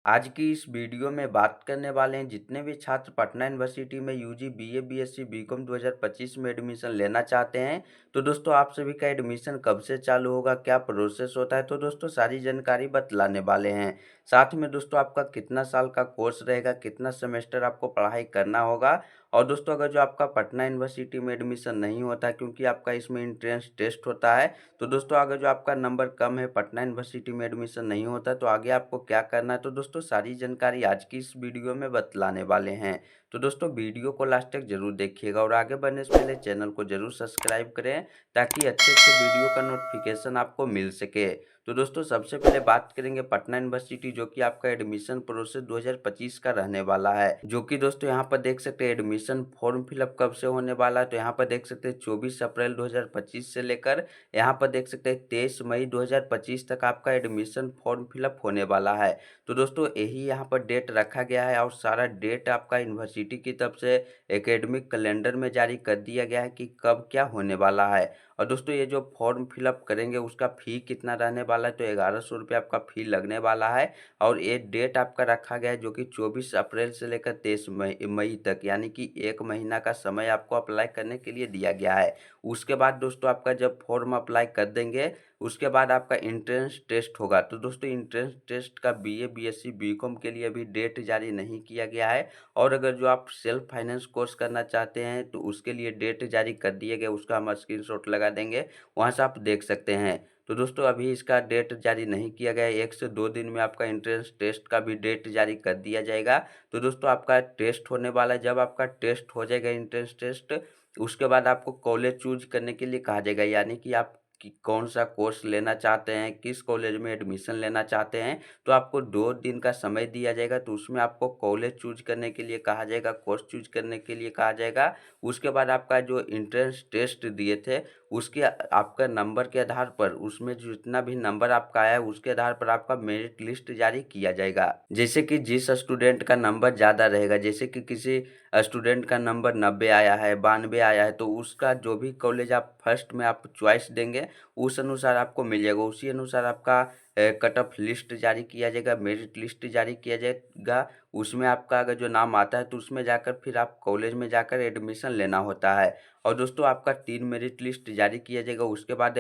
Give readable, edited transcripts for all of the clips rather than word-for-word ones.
आज की इस वीडियो में बात करने वाले हैं जितने भी छात्र पटना यूनिवर्सिटी में यूजी, बीए, बीएससी, बीकॉम 2025 में एडमिशन लेना चाहते हैं। तो दोस्तों आप सभी का एडमिशन कब से चालू होगा, क्या प्रोसेस होता है, तो दोस्तों सारी जानकारी बतलाने वाले हैं। साथ में दोस्तों आपका कितना साल का कोर्स रहेगा, कितना सेमेस्टर आपको पढ़ाई करना होगा। और दोस्तों अगर जो आपका पटना यूनिवर्सिटी में एडमिशन नहीं होता क्योंकि आपका इसमें एंट्रेंस टेस्ट होता है, तो दोस्तों अगर जो आपका नंबर कम है, पटना यूनिवर्सिटी में एडमिशन नहीं होता, तो आगे आपको क्या करना है, तो दोस्तों सारी जानकारी आज की इस वीडियो में बतलाने वाले हैं। तो दोस्तों वीडियो को लास्ट तक जरूर देखिएगा और आगे बढ़ने से पहले चैनल को जरूर सब्सक्राइब करें ताकि अच्छे अच्छे वीडियो का नोटिफिकेशन आपको मिल सके। तो दोस्तों सबसे पहले बात करेंगे पटना यूनिवर्सिटी, जो कि आपका एडमिशन प्रोसेस 2025 का रहने वाला है। जो कि दोस्तों यहाँ पर देख सकते हैं एडमिशन फॉर्म फिलअप कब से होने वाला है, तो यहाँ पर देख सकते हैं 24 अप्रैल 2025 से लेकर यहाँ पर देख सकते हैं 23 मई 2025 तक आपका एडमिशन फॉर्म फिलअप होने वाला है। तो दोस्तों यही यहाँ पर डेट रखा गया है और सारा डेट आपका यूनिवर्सिटी की तरफ से एकेडमिक कैलेंडर में जारी कर दिया गया है कि कब क्या होने वाला है। और दोस्तों ये जो फॉर्म फिलअप करेंगे उसका फ़ी कितना रहने वाला है, तो 1100 रुपये आपका फ़ी लगने वाला है। और ये डेट आपका रखा गया है जो कि 24 अप्रैल से लेकर 23 मई तक, यानी कि 1 महीना का समय आपको अप्लाई करने के लिए दिया गया है। उसके बाद दोस्तों आपका जब फॉर्म अप्लाई कर देंगे उसके बाद आपका एंट्रेंस टेस्ट होगा। तो दोस्तों एंट्रेंस टेस्ट का बीए, बीएससी, बीकॉम के लिए अभी डेट जारी नहीं किया गया है। और अगर जो आप सेल्फ फाइनेंस कोर्स करना चाहते हैं तो उसके लिए डेट जारी कर दिए गए, उसका हम स्क्रीनशॉट लगा देंगे, वहाँ से आप देख सकते हैं। तो दोस्तों अभी इसका डेट जारी नहीं किया गया है, 1 से 2 दिन में आपका एंट्रेंस टेस्ट का भी डेट जारी कर दिया जाएगा। तो दोस्तों आपका टेस्ट होने वाला है, जब आपका टेस्ट हो जाएगा एंट्रेंस टेस्ट, उसके बाद आपको कॉलेज चूज करने के लिए कहा जाएगा, यानी कि आप कि कौन सा कोर्स लेना चाहते हैं, किस कॉलेज में एडमिशन लेना चाहते हैं। तो आपको 2 दिन का समय दिया जाएगा, तो उसमें आपको कॉलेज चूज करने के लिए कहा जाएगा, कोर्स चूज करने के लिए कहा जाएगा। उसके बाद आपका जो एंट्रेंस टेस्ट दिए थे उसके आपका नंबर के आधार पर, उसमें जितना भी नंबर आपका आया है उसके आधार पर आपका मेरिट लिस्ट जारी किया जाएगा। जैसे कि जिस स्टूडेंट का नंबर ज़्यादा रहेगा, जैसे कि किसी स्टूडेंट का नंबर 90 आया है, 92 आया है, तो उसका जो भी कॉलेज आप फर्स्ट में आप चॉइस देंगे उस अनुसार आपको मिल जाएगा। उसी अनुसार आपका कट ऑफ लिस्ट जारी किया जाएगा, मेरिट लिस्ट जारी किया जाएगा। उसमें आपका अगर जो नाम आता है तो उसमें जाकर फिर आप कॉलेज में जाकर एडमिशन लेना होता है। और दोस्तों आपका 3 मेरिट लिस्ट जारी किया जाएगा। उसके बाद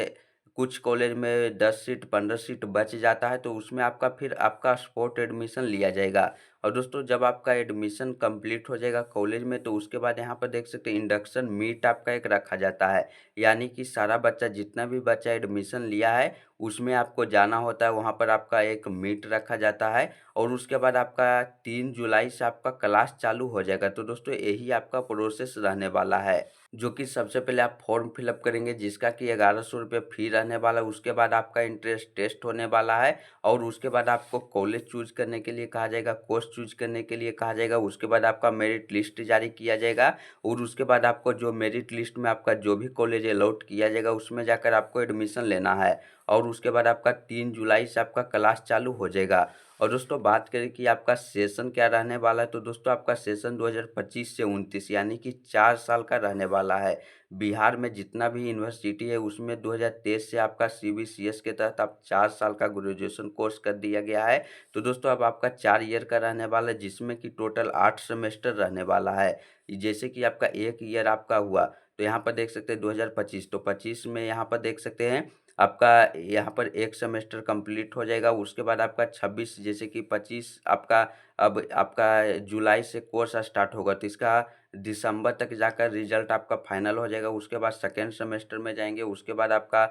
कुछ कॉलेज में 10 सीट 15 सीट बच जाता है, तो उसमें आपका फिर आपका स्पॉट एडमिशन लिया जाएगा। और दोस्तों जब आपका एडमिशन कंप्लीट हो जाएगा कॉलेज में, तो उसके बाद यहाँ पर देख सकते हैं इंडक्शन मीट आपका एक रखा जाता है, यानी कि सारा बच्चा, जितना भी बच्चा एडमिशन लिया है उसमें आपको जाना होता है, वहाँ पर आपका एक मीट रखा जाता है। और उसके बाद आपका 3 जुलाई से आपका क्लास चालू हो जाएगा। तो दोस्तों यही आपका प्रोसेस रहने वाला है, जो कि सबसे पहले आप फॉर्म फिलअप करेंगे जिसका कि 1100 रुपये फ़ी रहने वाला है। उसके बाद आपका इंट्रेंस टेस्ट होने वाला है और उसके बाद आपको कॉलेज चूज करने के लिए कहा जाएगा, कोर्स चूज करने के लिए कहा जाएगा। उसके बाद आपका मेरिट लिस्ट जारी किया जाएगा और उसके बाद आपको जो मेरिट लिस्ट में आपका जो भी कॉलेज अलॉट किया जाएगा उसमें जाकर आपको एडमिशन लेना है। और उसके बाद आपका 3 जुलाई से आपका क्लास चालू हो जाएगा। और दोस्तों बात करें कि आपका सेशन क्या रहने वाला है, तो दोस्तों आपका सेशन 2025 से 29 यानी कि 4 साल का रहने वाला है। बिहार में जितना भी यूनिवर्सिटी है उसमें 2023 से आपका सीबीसीएस के तहत आप 4 साल का ग्रेजुएशन कोर्स कर दिया गया है। तो दोस्तों अब आपका 4 ईयर का रहने वाला है, जिसमें कि टोटल 8 सेमेस्टर रहने वाला है। जैसे कि आपका 1 ईयर आपका हुआ, तो यहाँ पर देख सकते हैं 2025, तो 25 में यहाँ पर देख सकते हैं आपका यहाँ पर 1 सेमेस्टर कंप्लीट हो जाएगा। उसके बाद आपका 26, जैसे कि 25 आपका, अब आपका जुलाई से कोर्स स्टार्ट होगा, तो इसका दिसंबर तक जाकर रिजल्ट आपका फाइनल हो जाएगा। उसके बाद सेकेंड सेमेस्टर में जाएंगे। उसके बाद आपका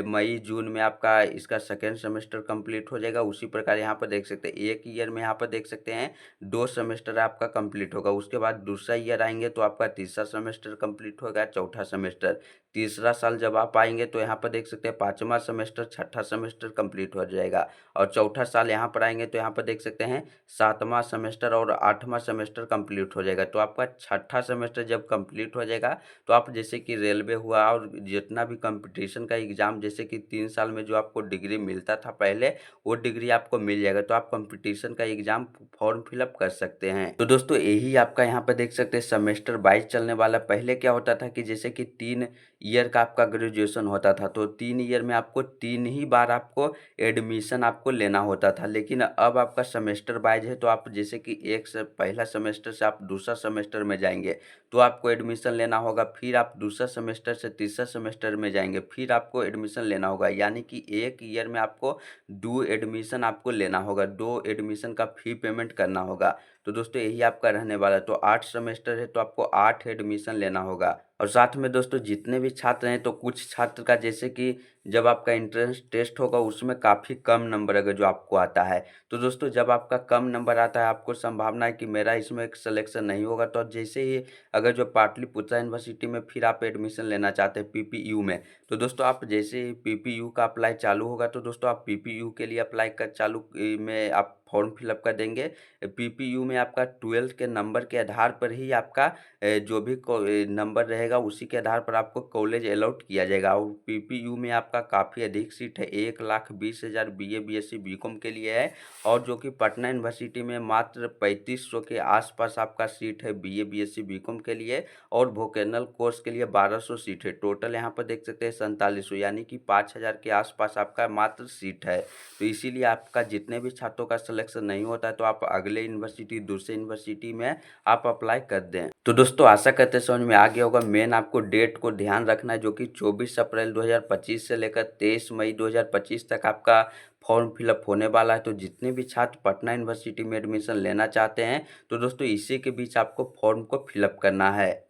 मई जून में आपका इसका सेकेंड सेमेस्टर कंप्लीट हो जाएगा। उसी प्रकार यहाँ पर देख सकते हैं 1 ईयर में यहाँ पर देख सकते हैं 2 सेमेस्टर आपका कंप्लीट होगा। उसके बाद दूसरा ईयर आएंगे तो आपका तीसरा सेमेस्टर कंप्लीट होगा, चौथा सेमेस्टर। तीसरा साल जब आप आएंगे तो यहाँ पर देख सकते हैं 5वां सेमेस्टर, छठा सेमेस्टर कंप्लीट हो जाएगा। और चौथा साल यहाँ पर आएंगे तो यहाँ पर देख सकते हैं 7वां सेमेस्टर और 8वां सेमेस्टर कंप्लीट हो जाएगा। तो आपका छठा सेमेस्टर जब कंप्लीट हो जाएगा तो आप जैसे कि रेलवे हुआ और जितना भी कंपटीशन का एग्ज़ाम, जैसे कि 3 साल में जो आपको डिग्री मिलता था पहले, वो डिग्री आपको मिल जाएगा। तो आप कंपटीशन का एग्ज़ाम फॉर्म फिलअप कर सकते हैं। तो दोस्तों यही आपका यहाँ पे देख सकते हैं सेमेस्टर वाइज़ चलने वाला। पहले क्या होता था कि जैसे कि 3 ईयर का आपका ग्रेजुएशन होता था, तो 3 ईयर में आपको 3 ही बार आपको एडमिशन आपको लेना होता था। लेकिन अब आपका सेमेस्टर वाइज़ है, तो आप जैसे कि एक से पहला सेमेस्टर से आप दूसरा सेमेस्टर में जाएँगे, तो आपको एडमिशन लेना होगा। फिर आप दूसरा सेमेस्टर से तीसरा सेमेस्टर में जाएँगे, फिर आपको एडमिशन लेना होगा। यानी कि 1 ईयर में आपको 2 एडमिशन आपको लेना होगा, 2 एडमिशन का फ़ी पेमेंट करना होगा। तो दोस्तों यही आपका रहने वाला है। तो 8 सेमेस्टर है, तो आपको 8 एडमिशन लेना होगा। और साथ में दोस्तों जितने भी छात्र हैं, तो कुछ छात्र का जैसे कि जब आपका एंट्रेंस टेस्ट होगा उसमें काफ़ी कम नंबर अगर जो आपको आता है, तो दोस्तों जब आपका कम नंबर आता है, आपको संभावना है कि मेरा इसमें एक सिलेक्शन नहीं होगा। तो जैसे ही अगर जो पाटलिपुत्रा यूनिवर्सिटी में फिर आप एडमिशन लेना चाहते हैं पीपीयू में, तो दोस्तों आप जैसे ही पीपीयू का अप्लाई चालू होगा, तो दोस्तों आप पीपीयू के लिए अप्लाई कर चालू में आप फॉर्म फिलअप कर देंगे। पीपीयू में आपका 12th के नंबर के आधार पर ही आपका जो भी नंबर रहेगा उसी के आधार पर आपको कॉलेज अलॉट किया जाएगा। और पीपीयू में आपका काफ़ी अधिक सीट है, 1,20,000 बीए बीएससी बीकॉम के लिए है। और जो कि पटना यूनिवर्सिटी में मात्र 3500 के आसपास आपका सीट है बीए बीएससी बीकॉम के लिए। और वोकेशनल कोर्स के लिए 1200 सीट है। टोटल यहाँ पर देख सकते हैं 4700, यानी कि 5000 के आसपास आपका मात्र सीट है। तो इसीलिए आपका जितने भी छात्रों का सिलेक्शन नहीं होता है, तो आप अगले यूनिवर्सिटी, दूसरे यूनिवर्सिटी में आप अप्लाई कर दें। तो दोस्तों आशा करते हैं समझ में आ गया होगा। मेन आपको डेट को ध्यान रखना है, जो कि 24 अप्रैल 2025 से लेकर 23 मई 2025 तक आपका फॉर्म फिलअप होने वाला है। तो जितने भी छात्र पटना यूनिवर्सिटी में एडमिशन लेना चाहते हैं, तो दोस्तों इसी के बीच आपको फॉर्म को फिलअप करना है।